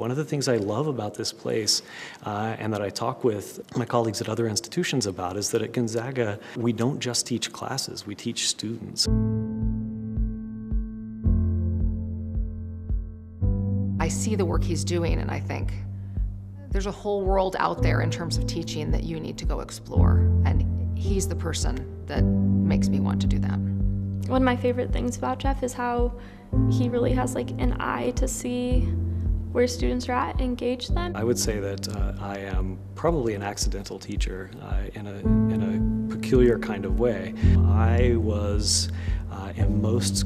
One of the things I love about this place and that I talk with my colleagues at other institutions about is that at Gonzaga, we don't just teach classes, we teach students. I see the work he's doing and I think there's a whole world out there in terms of teaching that you need to go explore, and he's the person that makes me want to do that. One of my favorite things about Jeff is how he really has like an eye to see where students are at and engage them. I would say that I am probably an accidental teacher in a peculiar kind of way. I was, in most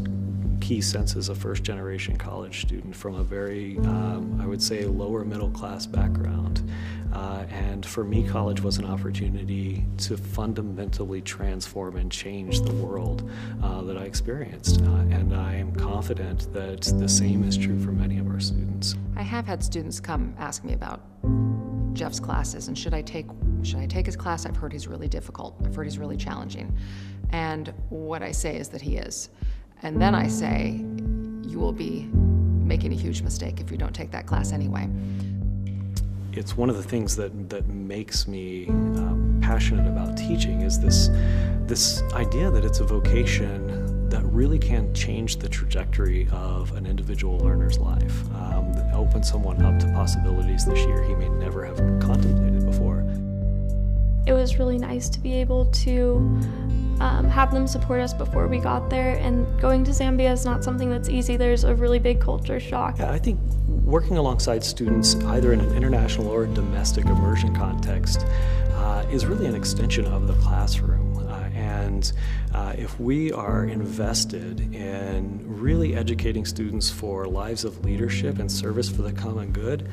key senses, a first-generation college student from a very, I would say, lower middle-class background. And for me, college was an opportunity to fundamentally transform and change the world that I experienced. And I am confident that the same is true for many of our students. I have had students come ask me about Jeff's classes and should I take his class? I've heard he's really difficult. I've heard he's really challenging. And what I say is that he is. And then I say, you will be making a huge mistake if you don't take that class anyway. It's one of the things that makes me passionate about teaching is this idea that it's a vocation that really can change the trajectory of an individual learner's life, open someone up to possibilities this year he may never have contemplated before. It was really nice to be able to have them support us before we got there, and going to Zambia is not something that's easy. There's a really big culture shock. Yeah, I think working alongside students, either in an international or domestic immersion context, is really an extension of the classroom. And if we are invested in really educating students for lives of leadership and service for the common good,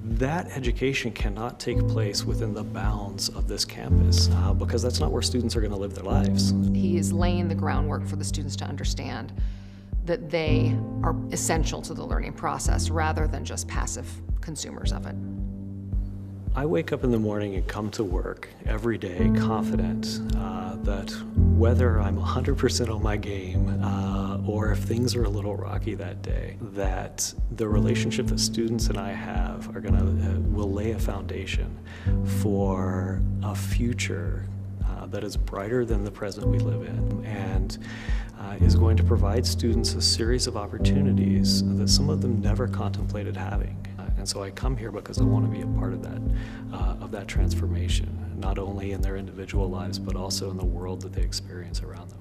that education cannot take place within the bounds of this campus because that's not where students are going to live their lives. He is laying the groundwork for the students to understand that they are essential to the learning process rather than just passive consumers of it. I wake up in the morning and come to work every day confident that whether I'm 100% on my game or if things are a little rocky that day, that the relationship that students and I have are will lay a foundation for a future that is brighter than the present we live in, and is going to provide students a series of opportunities that some of them never contemplated having. And so I come here because I want to be a part of that transformation, not only in their individual lives, but also in the world that they experience around them.